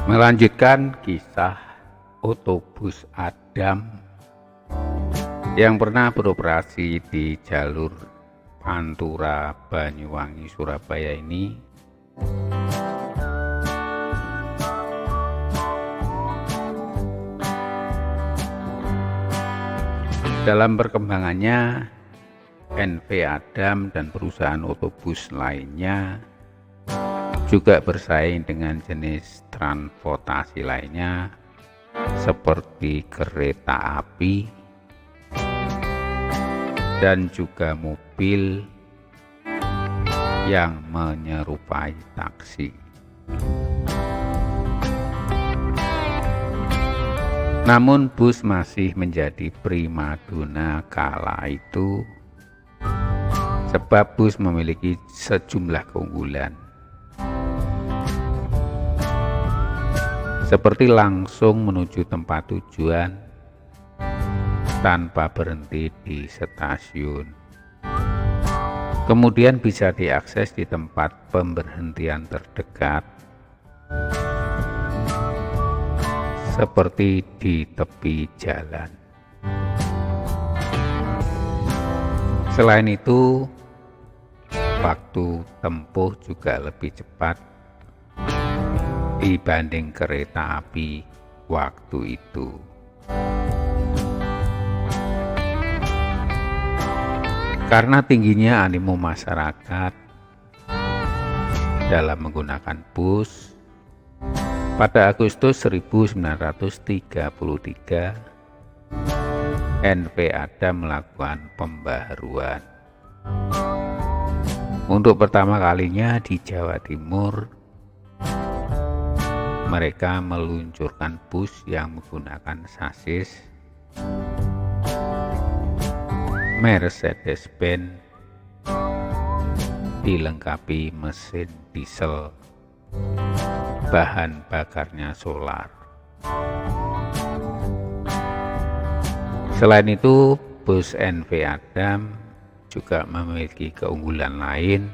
Melanjutkan kisah otobus Adam yang pernah beroperasi di jalur Pantura Banyuwangi Surabaya ini, dalam perkembangannya NV Adam dan perusahaan otobus lainnya juga bersaing dengan jenis transportasi lainnya seperti kereta api dan juga mobil yang menyerupai taksi. Namun bus masih menjadi primadona kala itu, sebab bus memiliki sejumlah keunggulan, seperti langsung menuju tempat tujuan tanpa berhenti di stasiun. Kemudian bisa diakses di tempat pemberhentian terdekat, seperti di tepi jalan. Selain itu, waktu tempuh juga lebih cepat dibanding kereta api waktu itu. Karena tingginya animo masyarakat dalam menggunakan bus, pada Agustus 1933 NV Adam melakukan pembaharuan. Untuk pertama kalinya di Jawa Timur, mereka meluncurkan bus yang menggunakan sasis Mercedes-Benz dilengkapi mesin diesel, bahan bakarnya solar. Selain itu, bus NV Adam juga memiliki keunggulan lain,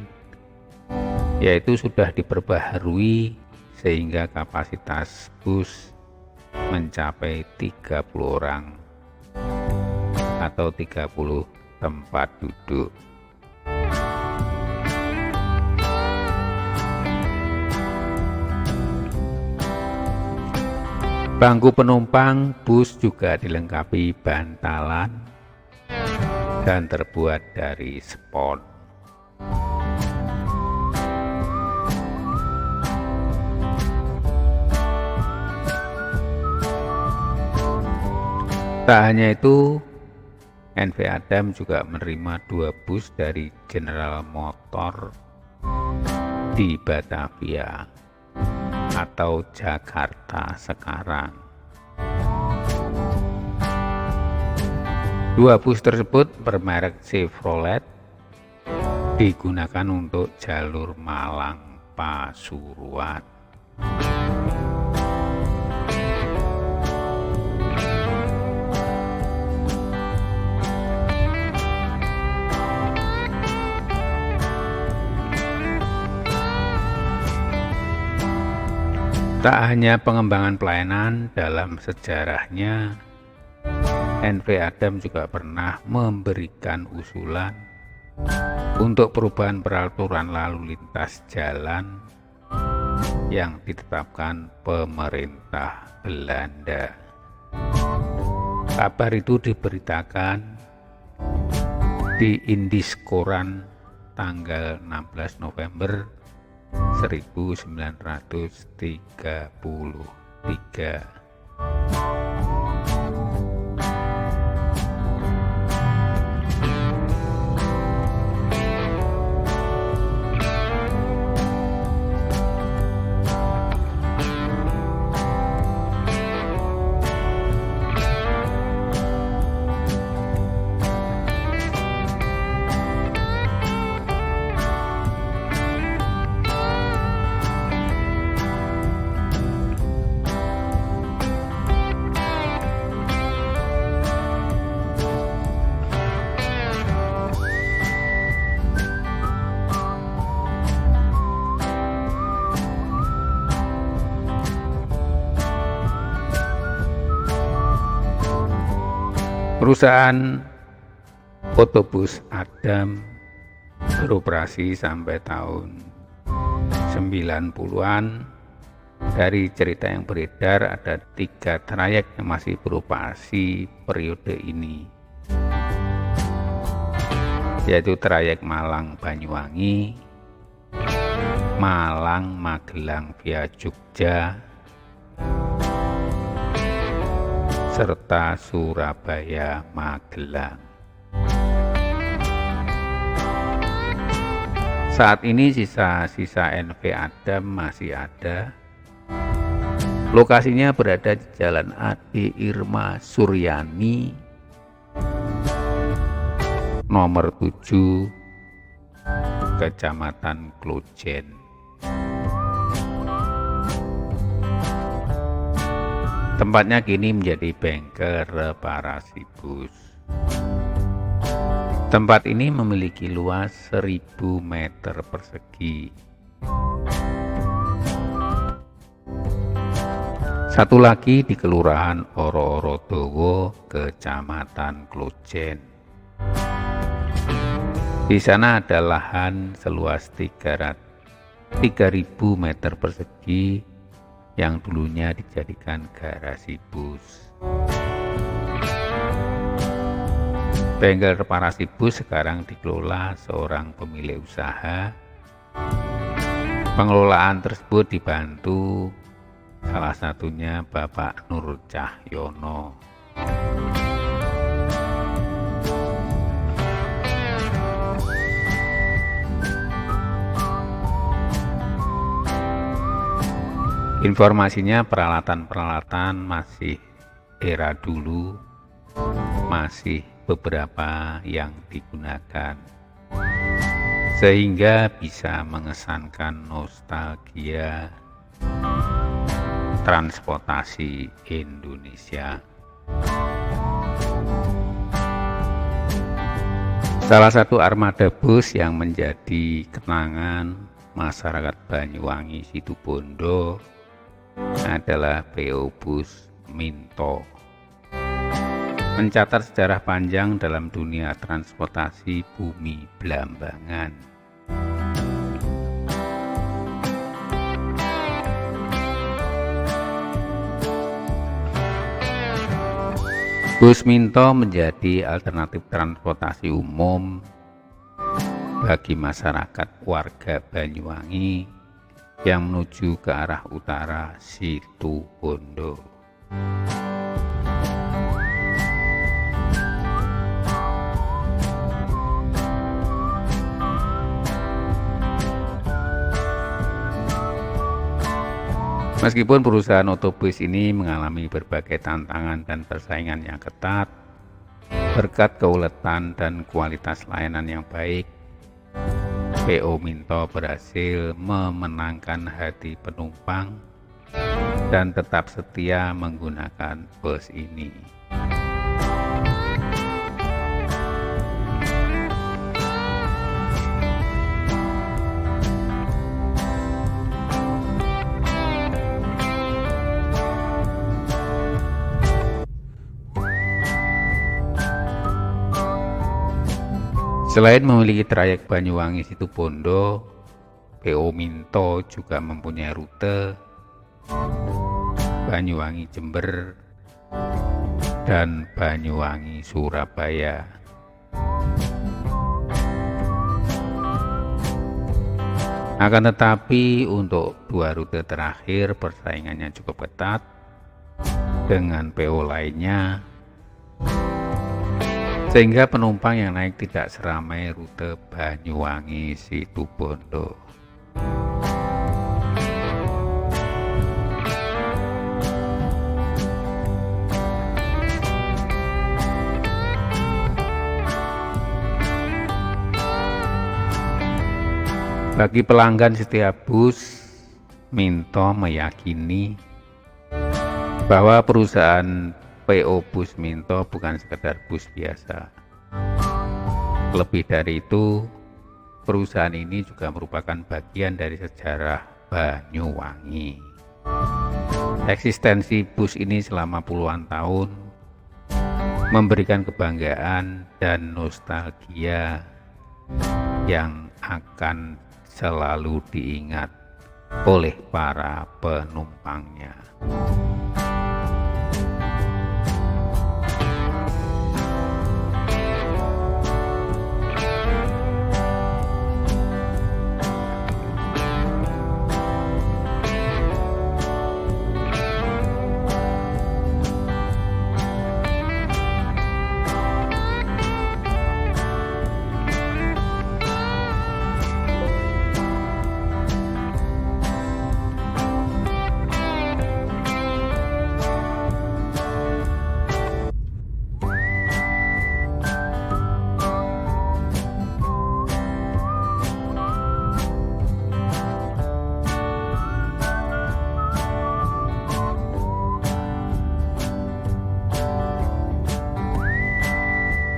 yaitu sudah diperbaharui sehingga kapasitas bus mencapai 30 orang atau 30 tempat duduk. Bangku penumpang bus juga dilengkapi bantalan dan terbuat dari spons. Tak hanya itu, NV Adam juga menerima 2 bus dari General Motor di Batavia atau Jakarta sekarang. 2 bus tersebut bermerek Chevrolet, digunakan untuk jalur Malang Pasuruan. Tak hanya pengembangan pelayanan, dalam sejarahnya NV Adam juga pernah memberikan usulan untuk perubahan peraturan lalu lintas jalan yang ditetapkan pemerintah Belanda. Kabar itu diberitakan di Indis Koran tanggal 16 November 1933. Perusahaan otobus Adam beroperasi sampai tahun 90-an. Dari cerita yang beredar, ada 3 trayek yang masih beroperasi periode ini, yaitu trayek Malang-Banyuwangi, Malang-Magelang via Jogja, serta Surabaya-Magelang. Saat ini sisa-sisa NV Adam masih ada. Lokasinya berada di Jalan Ade Irma Suryani nomor 7, Kecamatan Klojen. Tempatnya kini menjadi bengkel reparasi bus. Tempat ini memiliki luas 1000 meter persegi. Satu lagi di Kelurahan Oro-Oro-Dowo, Kecamatan Klojen. Di sana ada lahan seluas 3.000 meter persegi yang dulunya dijadikan garasi bus. Bengkel reparasi bus sekarang dikelola seorang pemilik usaha. Pengelolaan tersebut dibantu salah satunya Bapak Nur Cahyono. Informasinya peralatan-peralatan masih era dulu, masih beberapa yang digunakan, sehingga bisa mengesankan nostalgia transportasi Indonesia. Salah satu armada bus yang menjadi kenangan masyarakat Banyuwangi Situbondo adalah PO Bus Minto. Mencatat sejarah panjang dalam dunia transportasi bumi Blambangan. Bus Minto menjadi alternatif transportasi umum bagi masyarakat warga Banyuwangi yang menuju ke arah utara Situbondo. Meskipun perusahaan otobus ini mengalami berbagai tantangan dan persaingan yang ketat, berkat keuletan dan kualitas layanan yang baik, PO Minto berhasil memenangkan hati penumpang dan tetap setia menggunakan bus ini. Selain memiliki trayek Banyuwangi Situbondo, PO Minto juga mempunyai rute Banyuwangi Jember dan Banyuwangi Surabaya. Akan tetapi untuk 2 rute terakhir persaingannya cukup ketat dengan PO lainnya, sehingga penumpang yang naik tidak seramai rute Banyuwangi Situbondo. Bagi pelanggan setiap bus, Minto meyakini bahwa perusahaan PO Bus Minto bukan sekedar bus biasa. Lebih dari itu, perusahaan ini juga merupakan bagian dari sejarah Banyuwangi. Eksistensi bus ini selama puluhan tahun memberikan kebanggaan dan nostalgia yang akan selalu diingat oleh para penumpangnya.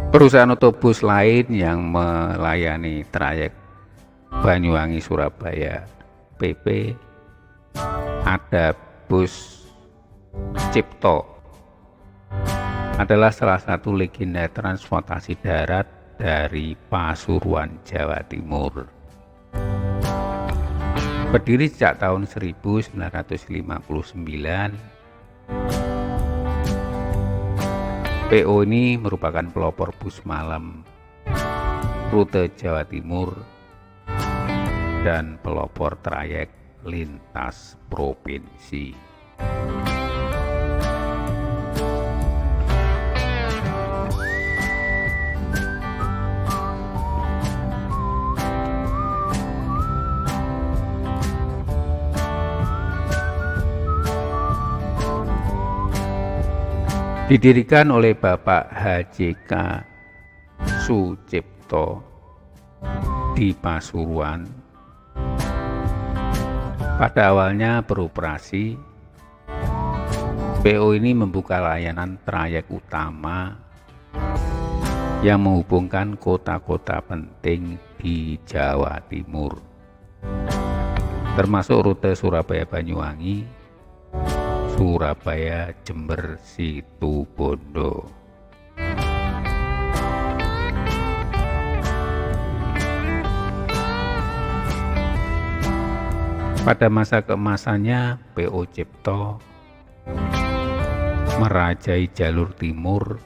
Perusahaan otobus lain yang melayani trayek Banyuwangi-Surabaya PP ada bus Cipto, adalah salah satu legenda transportasi darat dari Pasuruan, Jawa Timur. Berdiri sejak tahun 1959, PO ini merupakan pelopor bus malam rute Jawa Timur dan pelopor trayek lintas provinsi. Didirikan oleh Bapak HJK Sucipto di Pasuruan. Pada awalnya beroperasi, PO ini membuka layanan trayek utama yang menghubungkan kota-kota penting di Jawa Timur, termasuk rute Surabaya-Banyuwangi, Surabaya, Jember, Situbondo. Pada masa keemasannya, PO Cipto merajai jalur timur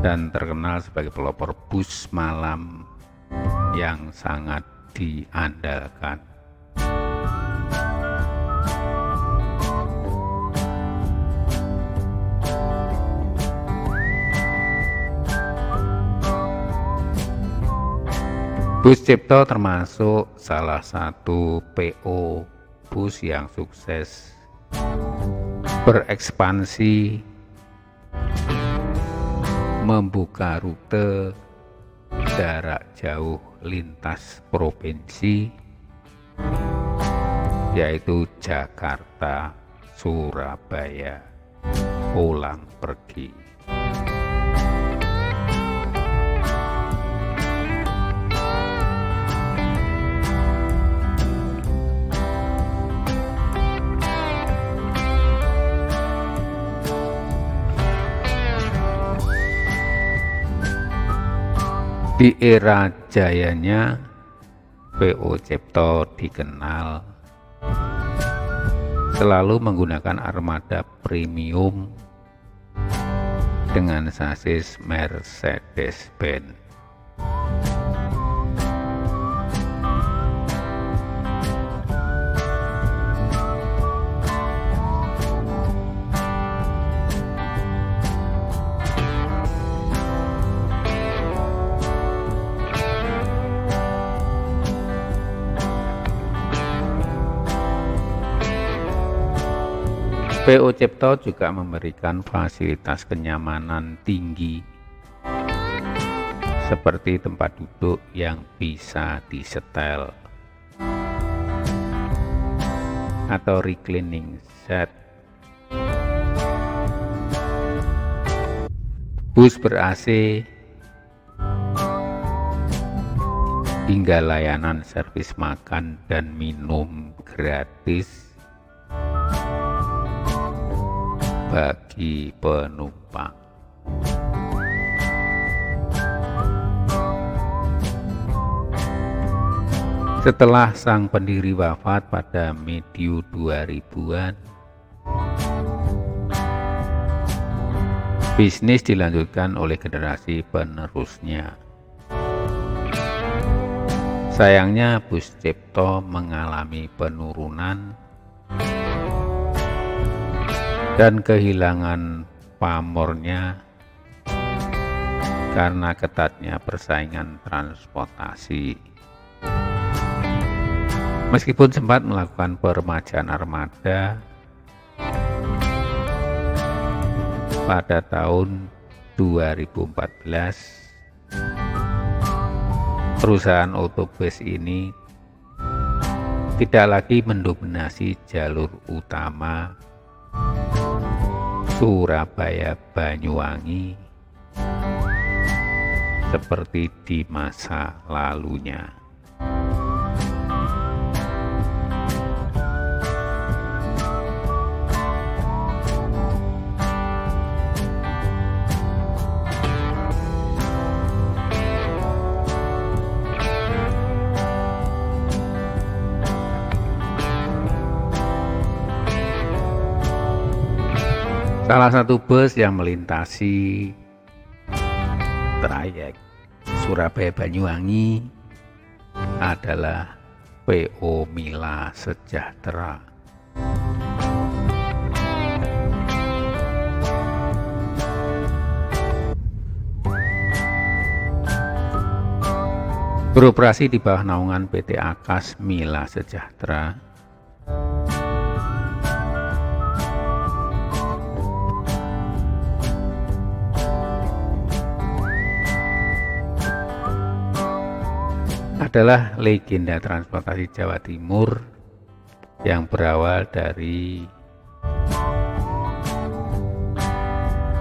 dan terkenal sebagai pelopor bus malam yang sangat diandalkan. Bus Cipto termasuk salah satu PO bus yang sukses berekspansi, membuka rute jarak jauh lintas provinsi, yaitu Jakarta, Surabaya, pulang pergi. Di era jayanya, PO Cipto dikenal selalu menggunakan armada premium dengan sasis Mercedes-Benz. PO Cipto juga memberikan fasilitas kenyamanan tinggi seperti tempat duduk yang bisa disetel atau reclining set, bus ber-AC, hingga layanan servis makan dan minum gratis bagi penumpang. Setelah sang pendiri wafat pada medio 2000-an, bisnis dilanjutkan oleh generasi penerusnya. Sayangnya Bus Cipto mengalami penurunan dan kehilangan pamornya karena ketatnya persaingan transportasi. Meskipun sempat melakukan peremajaan armada pada tahun 2014, perusahaan otobus ini tidak lagi mendominasi jalur utama Surabaya Banyuwangi seperti di masa lalunya. Salah satu bus yang melintasi trayek Surabaya Banyuwangi adalah PO Mila Sejahtera. Beroperasi di bawah naungan PT Akas Mila Sejahtera. Adalah legenda transportasi Jawa Timur yang berawal dari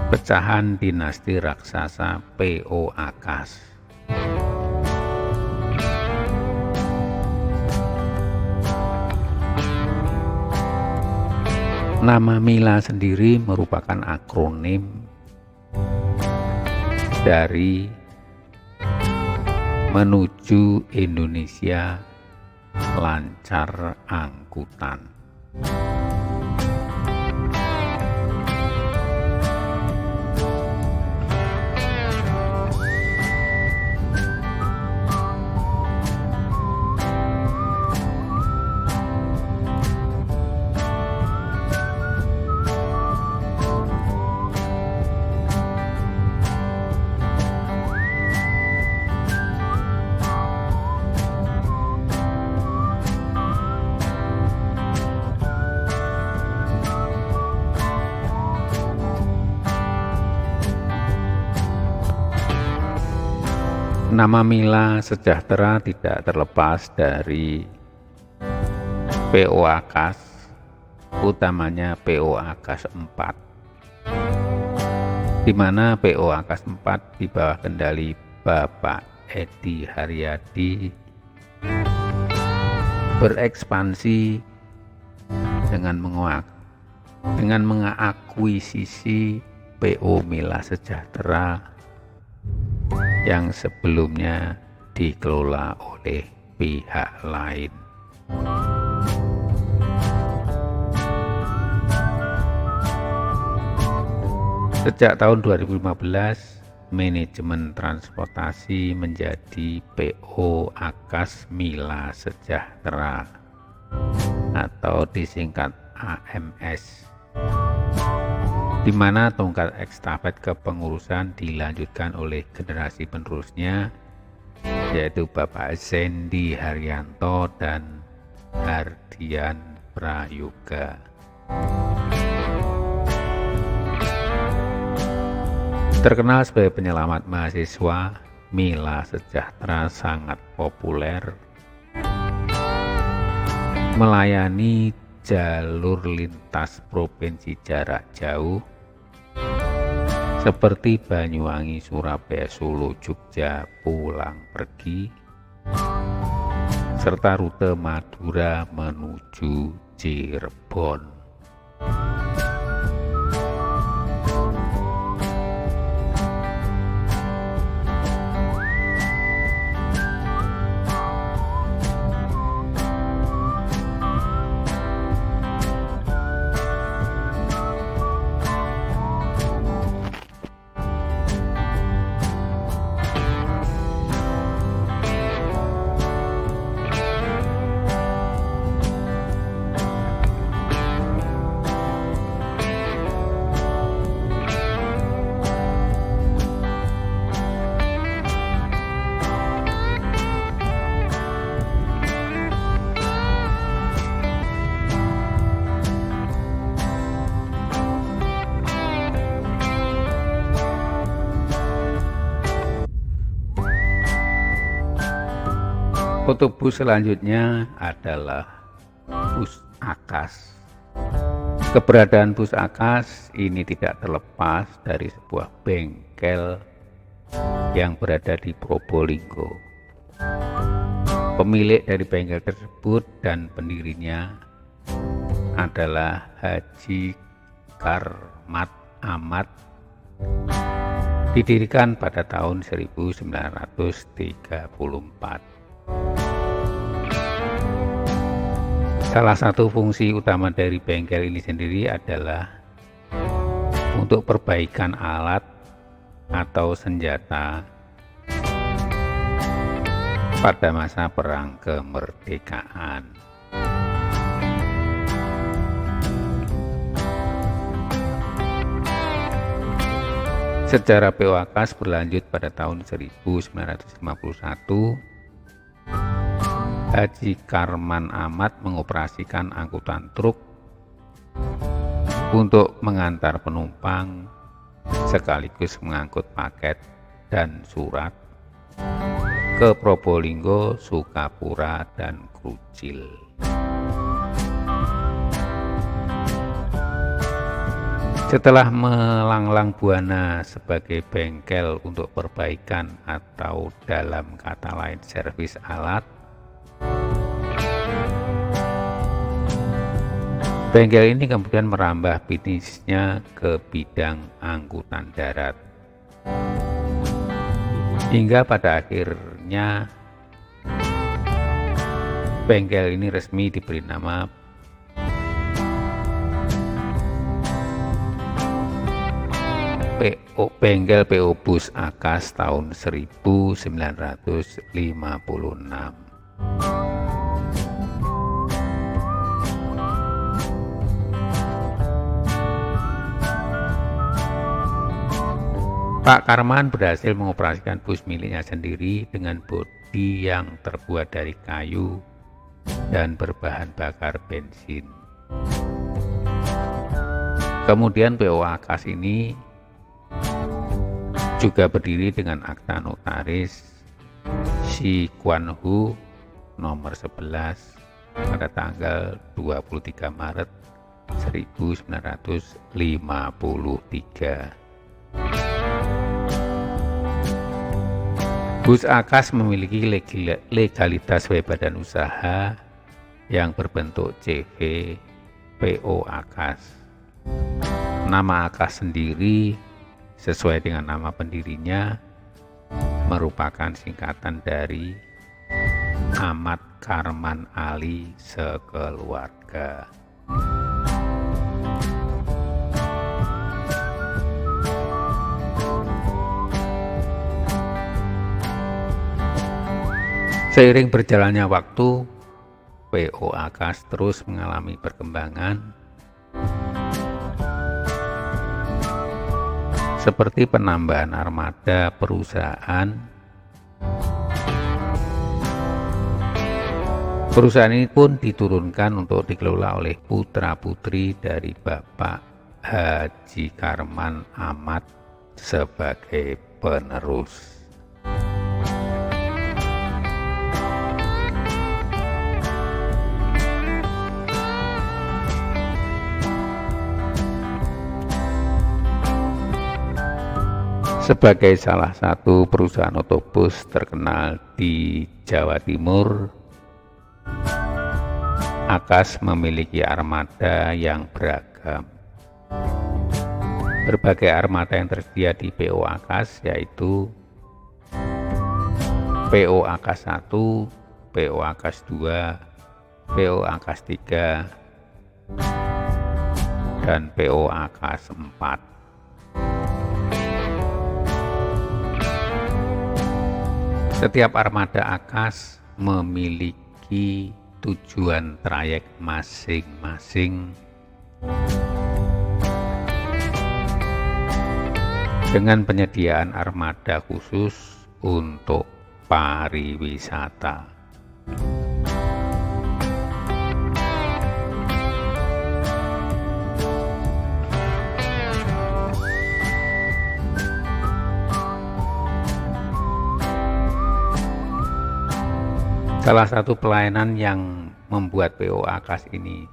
pecahan dinasti raksasa PO Akas. Nama Mila sendiri merupakan akronim dari menuju Indonesia lancar angkutan. Nama Mila Sejahtera tidak terlepas dari PO Akas, utamanya PO Akas 4, di mana PO Akas 4 di bawah kendali Bapak Edi Haryadi berekspansi dengan mengakuisisi PO Mila Sejahtera yang sebelumnya dikelola oleh pihak lain. Sejak tahun 2015, manajemen transportasi menjadi PO Akas Mila Sejahtera atau disingkat AMS, di mana tongkat estafet kepengurusan dilanjutkan oleh generasi penerusnya, yaitu Bapak Zendi Haryanto dan Hardian Prayoga. Terkenal sebagai penyelamat mahasiswa, Mila Sejahtera sangat populer melayani jalur lintas provinsi jarak jauh seperti Banyuwangi, Surabaya, Solo, Jogja, pulang pergi, serta rute Madura menuju Cirebon. Otobus selanjutnya adalah bus Akas. Keberadaan bus Akas ini tidak terlepas dari sebuah bengkel yang berada di Probolinggo. Pemilik dari bengkel tersebut dan pendirinya adalah Haji Karmat Ahmad, didirikan pada tahun 1934. Salah satu fungsi utama dari bengkel ini sendiri adalah untuk perbaikan alat atau senjata pada masa perang kemerdekaan. Sejarah PO Akas berlanjut pada tahun 1951. Haji Karman Ahmad mengoperasikan angkutan truk untuk mengantar penumpang sekaligus mengangkut paket dan surat ke Probolinggo, Sukapura, dan Krucil. Setelah melanglang buana sebagai bengkel untuk perbaikan atau dalam kata lain servis alat, bengkel ini kemudian merambah bisnisnya ke bidang angkutan darat. Hingga pada akhirnya bengkel ini resmi diberi nama Bengkel PO Bus Akas tahun 1956. Pak Karman berhasil mengoperasikan bus miliknya sendiri dengan bodi yang terbuat dari kayu dan berbahan bakar bensin. Kemudian PO Akas ini juga berdiri dengan akta notaris Si Kuan Hu nomor 11 pada tanggal 23 Maret 1953. Bus Akas memiliki legalitas badan usaha yang berbentuk CV PO Akas. Nama Akas sendiri sesuai dengan nama pendirinya merupakan singkatan dari Ahmad Karman Ali sekeluarga. Seiring berjalannya waktu, PO Akas terus mengalami perkembangan seperti penambahan armada perusahaan. Perusahaan ini pun diturunkan untuk dikelola oleh putra-putri dari Bapak Haji Karman Ahmad sebagai penerus. Sebagai salah satu perusahaan otobus terkenal di Jawa Timur, Akas memiliki armada yang beragam. Berbagai armada yang tersedia di PO Akas yaitu PO Akas 1, PO Akas 2, PO Akas 3, dan PO Akas 4. Setiap armada Akas memiliki tujuan trayek masing-masing dengan penyediaan armada khusus untuk pariwisata. Salah satu pelayanan yang membuat PO Akas ini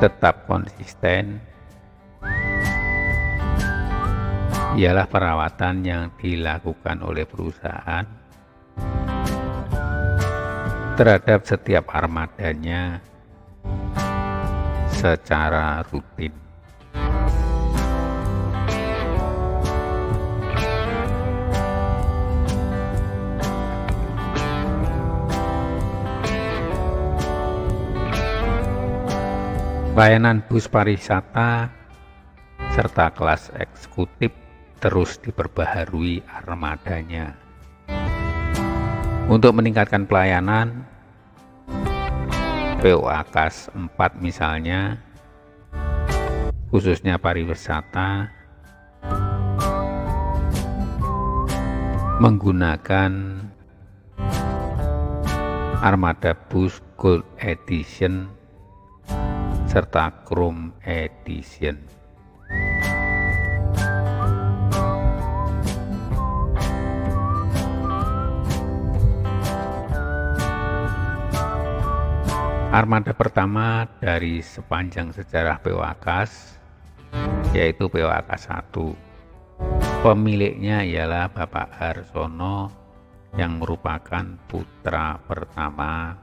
tetap konsisten ialah perawatan yang dilakukan oleh perusahaan terhadap setiap armadanya secara rutin. Layanan bus pariwisata serta kelas eksekutif terus diperbaharui armadanya. Untuk meningkatkan pelayanan, PO Akas 4 misalnya, khususnya pariwisata, menggunakan armada bus Gold Edition serta Chrome Edition. Armada pertama dari sepanjang sejarah PO Akas yaitu PO Akas 1. Pemiliknya ialah Bapak Harsono yang merupakan putra pertama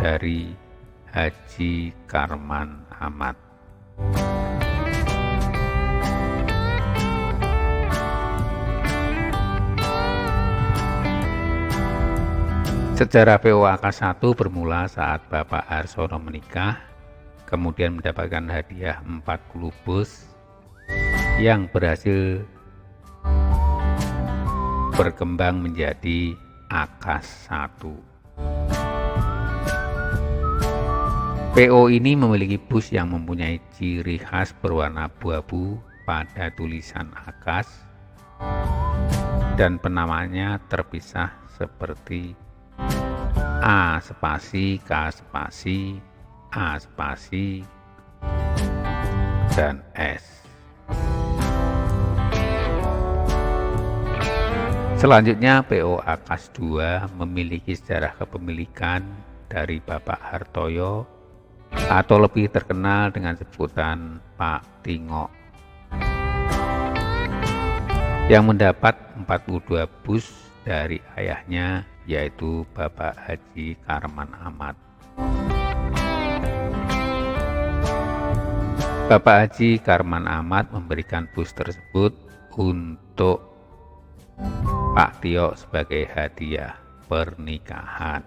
dari Haji Karman Ahmad. Sejarah PO Akas 1 bermula saat Bapak Harsono menikah, kemudian mendapatkan hadiah 40 bus yang berhasil berkembang menjadi Akas 1. PO ini memiliki bus yang mempunyai ciri khas berwarna abu-abu pada tulisan Akas dan penamaannya terpisah seperti A spasi, K spasi, A spasi, dan S. Selanjutnya PO Akas 2 memiliki sejarah kepemilikan dari Bapak Hartoyo atau lebih terkenal dengan sebutan Pak Tingok, yang mendapat 42 bus dari ayahnya yaitu Bapak Haji Karman Ahmad. Bapak Haji Karman Ahmad memberikan bus tersebut untuk Pak Tio sebagai hadiah pernikahan.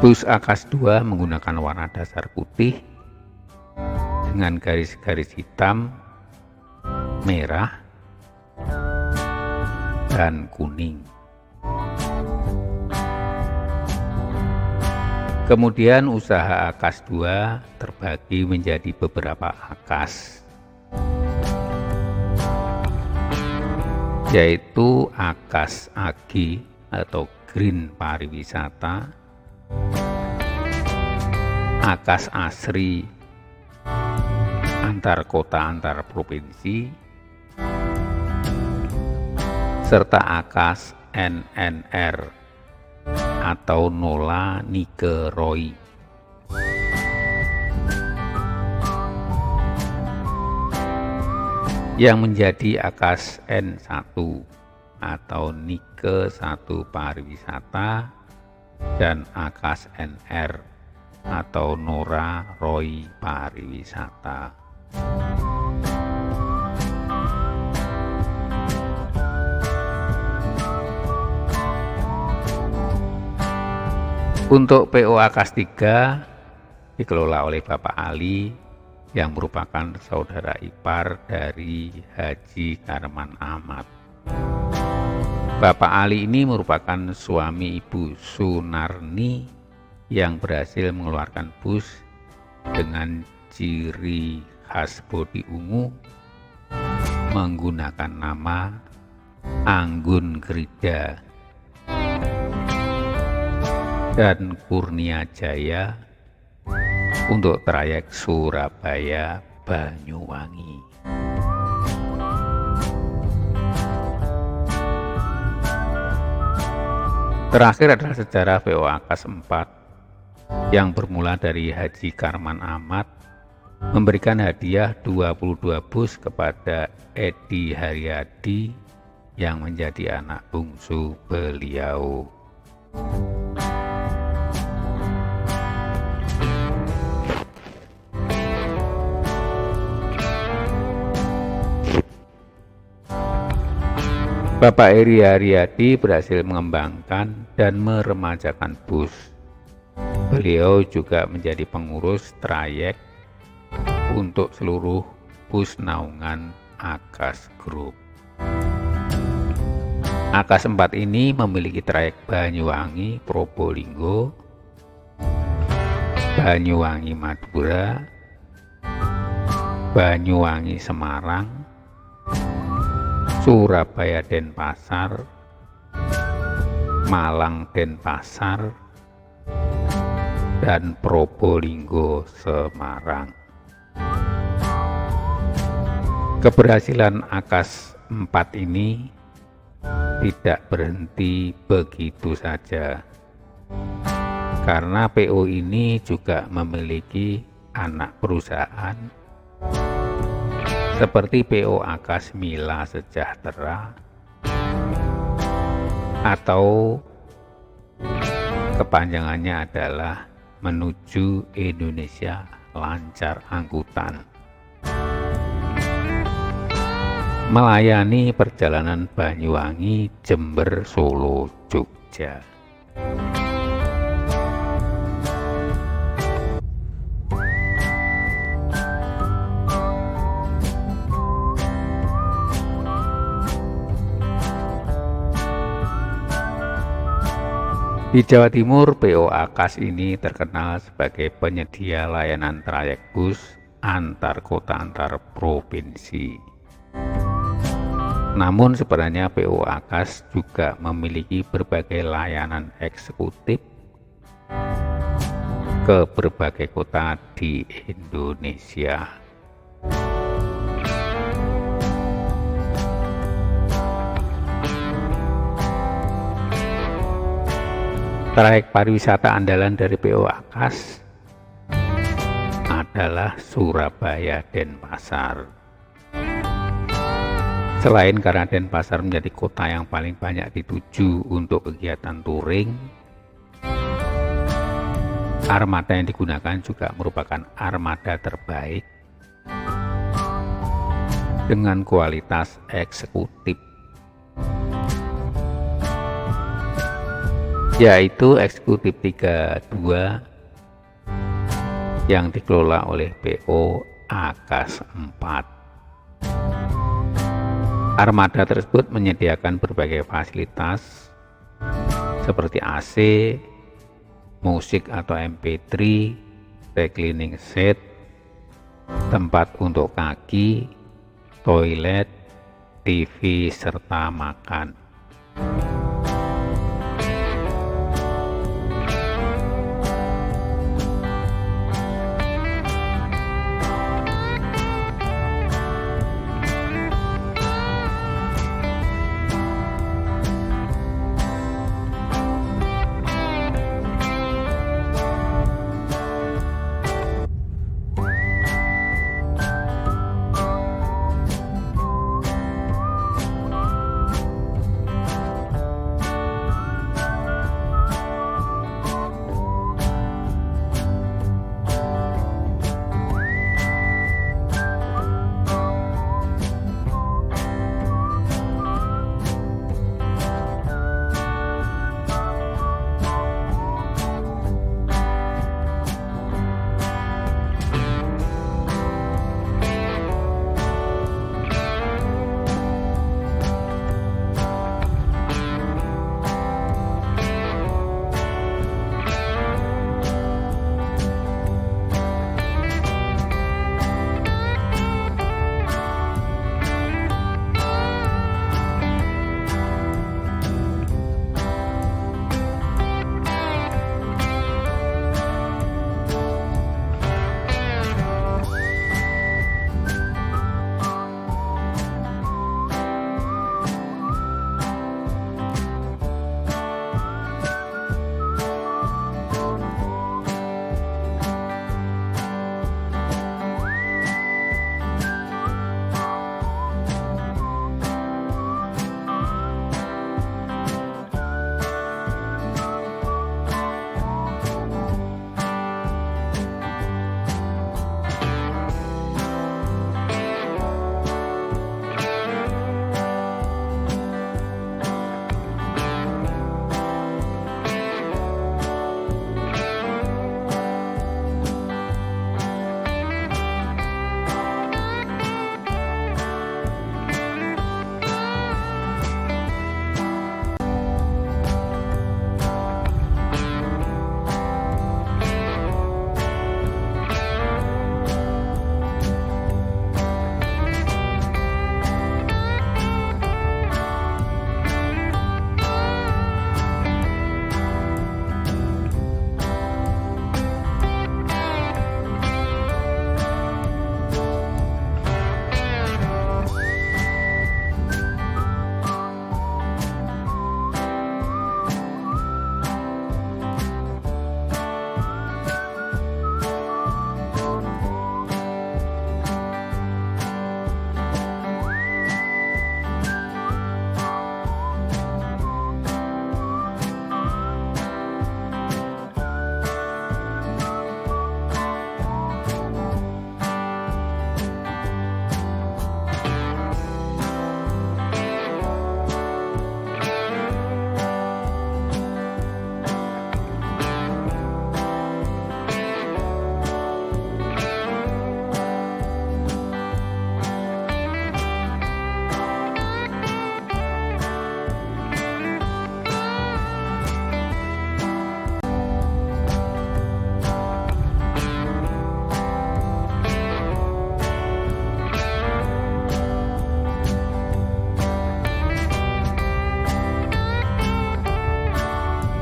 Bus Akas 2 menggunakan warna dasar putih dengan garis-garis hitam, merah, dan kuning. Kemudian usaha Akas 2 terbagi menjadi beberapa Akas, yaitu Akas Agi atau Green Pariwisata, Akas Asri antar kota antar provinsi, serta Akas NNR atau Nola Nike Roy. Yang menjadi Akas N1 atau Nike 1 Pariwisata dan Akas NR atau Nora Roy Pariwisata. Untuk PO Akas 3 dikelola oleh Bapak Ali yang merupakan saudara ipar dari Haji Karman Ahmad. Bapak Ali ini merupakan suami Ibu Sunarni yang berhasil mengeluarkan bus dengan ciri khas bodi ungu menggunakan nama Anggun Gerida dan Kurnia Jaya untuk trayek Surabaya Banyuwangi. Terakhir adalah sejarah PO Akas 4 yang bermula dari Haji Karman Ahmad memberikan hadiah 22 bus kepada Edi Haryadi yang menjadi anak bungsu beliau. Bapak Edi Haryadi berhasil mengembangkan dan meremajakan bus. Beliau juga menjadi pengurus trayek untuk seluruh bus naungan Akas Group. Akas 4 ini memiliki trayek Banyuwangi Probolinggo, Banyuwangi Madura, Banyuwangi Semarang, Surabaya Denpasar, Malang Denpasar, dan Probolinggo Semarang. Keberhasilan Akas 4 ini tidak berhenti begitu saja, karena PO ini juga memiliki anak perusahaan seperti PO Akas Mila Sejahtera atau kepanjangannya adalah Menuju Indonesia Lancar Angkutan, melayani perjalanan Banyuwangi, Jember, Solo, Jogja. Di Jawa Timur, PO Akas ini terkenal sebagai penyedia layanan trayek bus antar kota antar provinsi. Namun sebenarnya PO Akas juga memiliki berbagai layanan eksekutif ke berbagai kota di Indonesia. Trayek pariwisata andalan dari PO Akas adalah Surabaya Denpasar. Selain karena Denpasar menjadi kota yang paling banyak dituju untuk kegiatan touring, armada yang digunakan juga merupakan armada terbaik dengan kualitas eksekutif, yaitu Eksekutif 32 yang dikelola oleh PO Akas 4. Armada tersebut menyediakan berbagai fasilitas seperti AC, musik atau MP3, reclining seat, tempat untuk kaki, toilet, TV, serta makan